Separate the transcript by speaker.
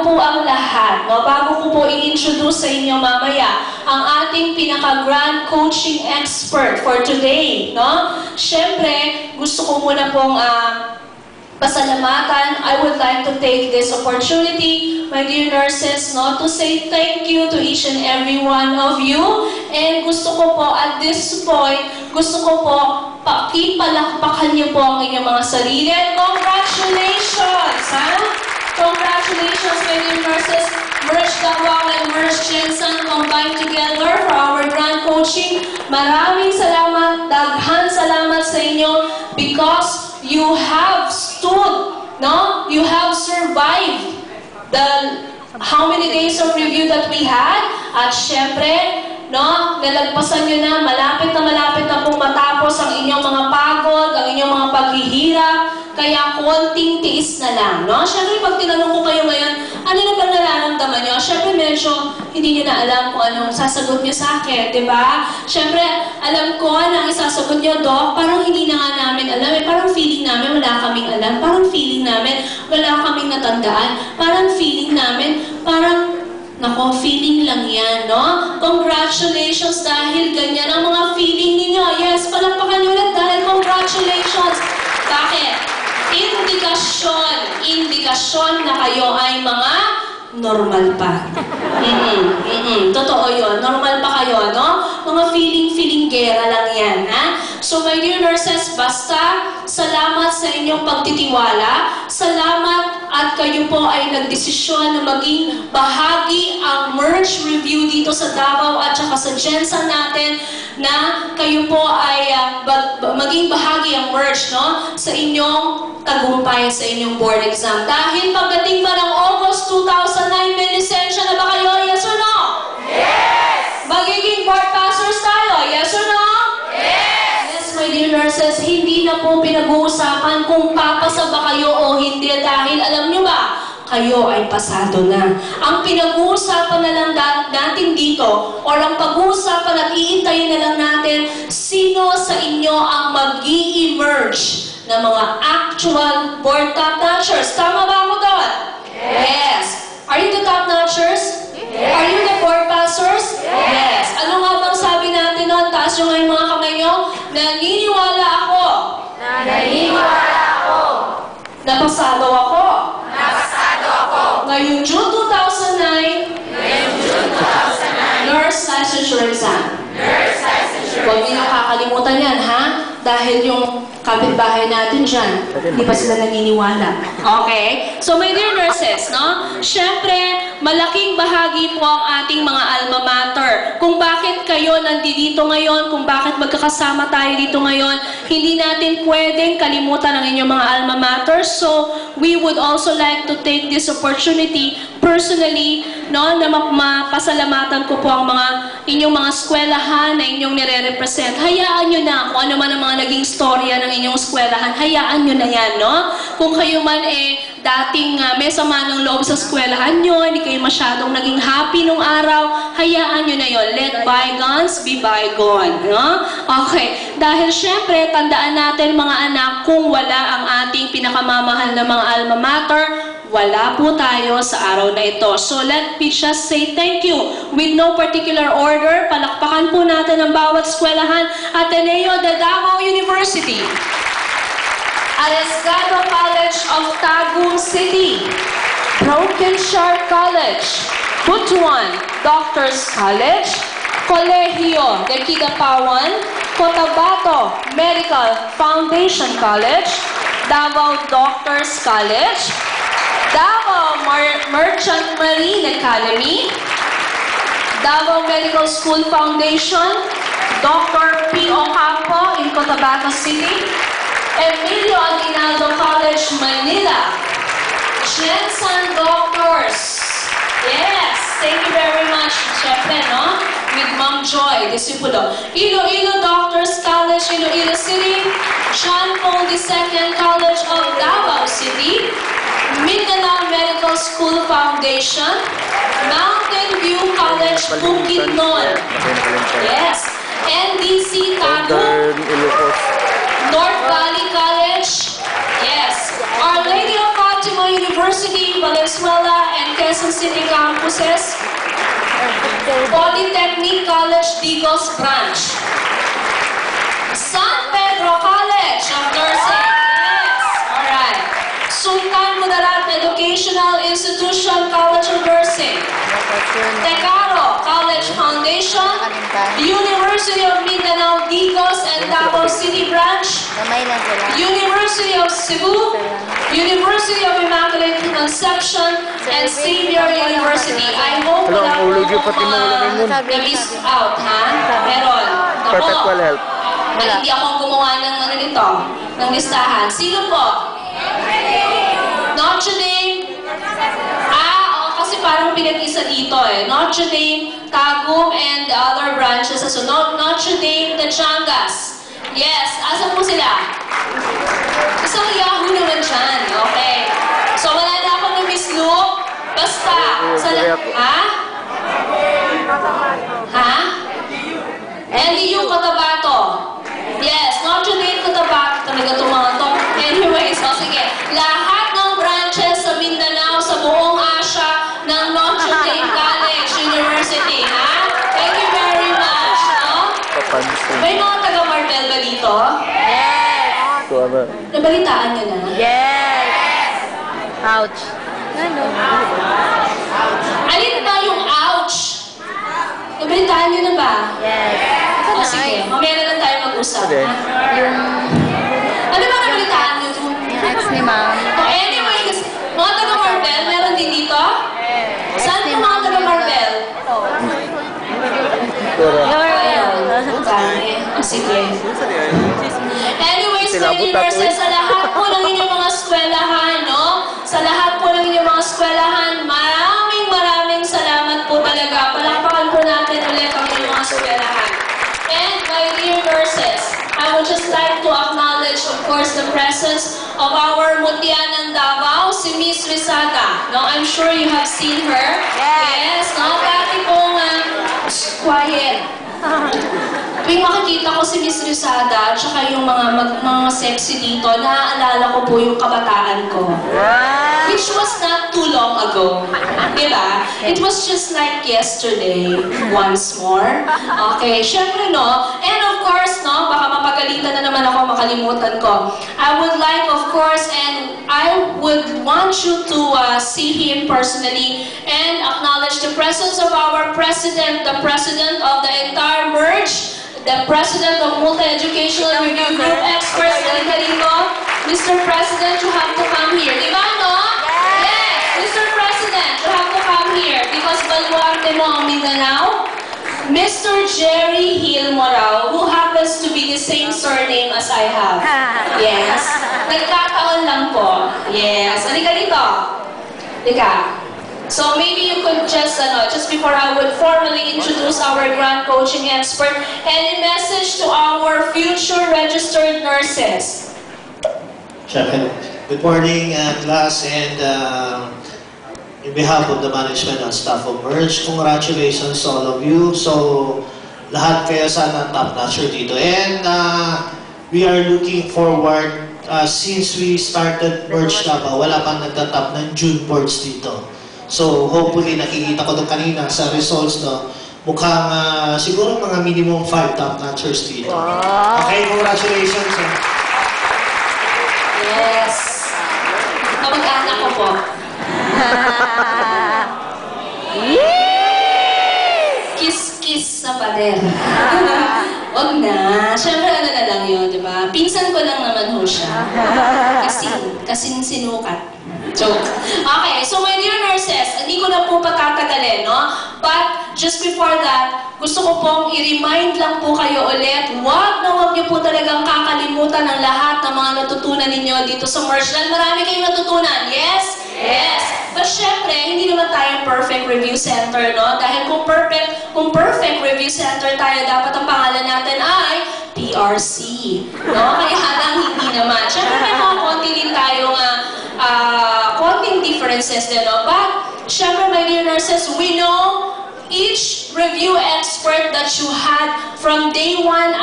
Speaker 1: po ang lahat, no? Bago ko po i-introduce sa inyo mamaya ang ating pinaka-grand coaching expert for today, no? Siyempre, gusto ko muna pong pasalamatan. I would like to take this opportunity, my dear nurses, no, to say thank you to each and every one of you. And gusto ko po at this point, gusto ko po pakipalakpakan niyo po ang inyong mga sarili. And congratulations, ha? Congratulations, my dear nurses. Merge Davao and Merge Jensen combined together for our grand coaching. Maraming salamat, daghang salamat sa inyo because you have stood, no? You have survived the how many days of review that we had. At syempre, no, nalagpasan nyo na, malapit na pong matapos ang inyong mga pagod, ang inyong mga paghihirap. Kaya konting tiis na lang, no? Syempre, pag tinanong ko kayo ngayon, ano na ba nararamdaman nyo? Syempre, medyo hindi nyo na alam kung anong sasagot nyo sa akin, di ba? Syempre, alam ko na ang isasagot nyo, Doc, parang hindi na nga namin alam. Parang feeling namin wala kaming alam. Parang feeling namin wala kaming natandaan. Parang feeling namin, parang nako, feeling lang yan, no? Congratulations dahil ganyan ang mga feeling ninyo. Yes, palakpakan nyo ulit dahil congratulations. Bakit? Indikasyon na kayo ay mga normal pa. Totoo yun. Normal pa kayo, no? Mga feeling-gera lang yan, ha? So, my dear nurses, basta salamat sa inyong pagtitiwala. Salamat at kayo po ay nagdesisyon na maging bahagi ang merge review dito sa Davao at saka sa Jensen natin na kayo po ay maging bahagi ang merge, no? Sa inyong tagumpay sa inyong board exam. Dahil pagdating pa ng August 2009, may lisensya na ba kayo? Yes or no?
Speaker 2: Yes!
Speaker 1: Magiging board passers tayo? Yes or no?
Speaker 2: Yes!
Speaker 1: Yes, my dear nurses, hindi na po pinag-uusapan kung papasa ba kayo o hindi dahil alam nyo ba, kayo ay pasado na. Ang pinag-uusapan na lang natin dito o ang pag-uusapan at iintayin na lang natin sino sa inyo ang mag-i-emerge na mga actual board top-notchers. Tama ba ako doon? Yes. Are you the top-notchers?
Speaker 2: Yes.
Speaker 1: Are you the board passers? Yes. Ano nga bang sabi natin noon? Taas yung ngayon mga kamay nyo. Naniniwala ako.
Speaker 2: Naniniwala ako.
Speaker 1: Napasado ako.
Speaker 2: Napasado ako.
Speaker 1: Ngayong June 2009,
Speaker 2: Ngayong June 2009,
Speaker 1: nurse licensure exam.
Speaker 2: nurse licensure
Speaker 1: Huwag niyo nakakalimutan yan, ha? Dahil yung kapitbahay natin dyan, hindi pa sila naniniwala. Okay? So, my dear nurses, no? Siyempre, malaking bahagi po ang ating mga alma mater. Kung bakit kayo nandito ngayon, kung bakit magkakasama tayo dito ngayon, hindi natin pwedeng kalimutan ang inyong mga alma mater. So, we would also like to take this opportunity personally, no, na mapasalamatan ko po ang inyong mga eskwelahan na inyong nire-represent. Hayaan nyo na kung ano man ang mga naging storya ng inyong eskwelahan. Hayaan nyo na yan, no? Kung kayo man dating may sama ng loob sa eskwelahan nyo, hindi kayo masyadong naging happy nung araw, hayaan nyo na yon. Let bygones be bygone, no? Okay. Dahil syempre, tandaan natin mga anak, kung wala ang ating pinakamamahal na mga alma mater, wala po tayo sa araw na ito. So let me just say thank you. With no particular order, palakpakan po natin ang bawat eskwelahan. Ateneo de Davao University, Arescado College of Tagum City, Broken Shore College, Butuan Doctors College, Colegio de Kidapawan, Cotabato Medical Foundation College, Davao Doctors College, Davao Merchant Marine Academy, Davao Medical School Foundation, Dr. P. Ocampo in Cotabato City, Emilio Aguinaldo College, Manila, Jensen Doctors. Yes, thank you very much. Siyempre, no? With Ma'am Joy, disipulo. Iloilo Doctors College, Iloilo City, John Paul II College of Davao City, Mindanao Medical School Foundation, Mountain View College, Bukidnon. Yes. NDC Tagum, North Valley College. Yes. Our Lady of Fatima University, Valenzuela, and Quezon City campuses, Polytechnic College, Digos Branch, San Pedro College of Nursing, yes, alright, Sultan Mudarat Educational Institution College of Nursing, Tecaro College Foundation, University of Mindanao, Digos and Davao City Branch, University of Cebu, University of Immaculate Conception, and Xavier University. I hope wala po na-miss out, ha? Meron.
Speaker 3: Perpetual health.
Speaker 1: At hindi ako gumawa ng ano nito, ng listahan. Sino po? Notre Dame? Kasi parang pinag-isa dito eh. Notre Dame, Tagum, and the other branches. So, Notre Dame, Changas. Yes, asan po sila? Isang Yahoo naman dyan. Okay. So, wala na akong na-miss loop. Basta. Ha? Ha? LDU Cotabato. Yes, Notre Dame Cotabato. Talaga itong mga to. Anyways, o sige. Lahat ng branches sa Mindanao, sa buong Asia, ng Notre Dame College University. Ha? Thank you very much. No? May mga taga-Marbel ba dito?
Speaker 2: Yes!
Speaker 1: Nabalitaan nyo na?
Speaker 2: Yes!
Speaker 4: Ouch. Ano?
Speaker 1: Alin ba yung ouch? Nabalitaan nyo na ba?
Speaker 2: Yes!
Speaker 1: O sige, mamaya na lang tayo mag-usap. Ha? Ano ba nabalitaan nyo?
Speaker 4: Yung ex ni Ma'am.
Speaker 1: O anyways, mga taga-Marbel, meron din dito? Saan yung mga taga-Marbel? Sige. Anyways, my dear nurses, sa lahat po ng inyong mga eskwelahan, no? Sa lahat po ng inyong mga eskwelahan, maraming salamat po talaga. Palakpakan po natin ulit ang inyong mga eskwelahan. And my dear nurses, I would just like to acknowledge, of course, the presence of our Mutianan Davao, si Miss Rizada. No, I'm sure you have seen her. Yes, no? Dati pong quiet. Tuwing makikita ko si Miss Rizada at saka yung mga sexy dito, naaalala ko po yung kabataan ko. Which was not too long ago. Diba? It was just like yesterday, once more. Okay, syempre no. And of course, no, baka mapagalitan na naman ako, makalimutan ko. I would like, of course, and I would want you to see him personally and acknowledge the presence of our president, the president of the entire merge, the President of Multi-Educational Review Group Experts, Mr. President, you have to come here. Di ba, no? Yes! Mr. President, you have to come here because baluarte mo ang Mindanao. Mr. Jerry Hill Morao, who happens to be the same surname as I have. Yes. Nagkataon lang po. Yes. Halika dito. Halika. So maybe you could just before I would formally introduce our grant coaching expert, any message to our future registered nurses?
Speaker 5: Good morning, class, and in behalf of the management and staff of Merge, congratulations to all of you. So, lahat kayo sana top-notcher dito. And we are looking forward, since we started Merge Davao, wala pang nagtatap ng June boards dito. So, hopefully, nakikita ko doon kanina sa results, no, mukhang siguro mga minimum 5 top-notchers dito. Okay, congratulations.
Speaker 1: Yes. Kamag-anak ko po. Kiss sa pader. Wag na. Siyempre, ano na lang yun, di ba? Pinsan ko lang naman ho siya. Kasing sinukat. Joke. Okay, so my dear nurses, hindi ko na po patatagalin, no? But just before that, gusto ko pong i-remind lang po kayo ulit, wag niyo po talagang kakalimutan ang lahat ng mga natutunan ninyo dito sa Merge. Dahil marami kayong natutunan. Yes? Yes. But syempre, hindi naman tayo perfect review center, no? Dahil kung perfect review center tayo, dapat ang pangalan natin ay PRC. No? Kaya lang hindi naman. Syempre, may mga konti din tayong konting differences din, no? But, syempre, my dear nurses, we know each review expert that you had from day one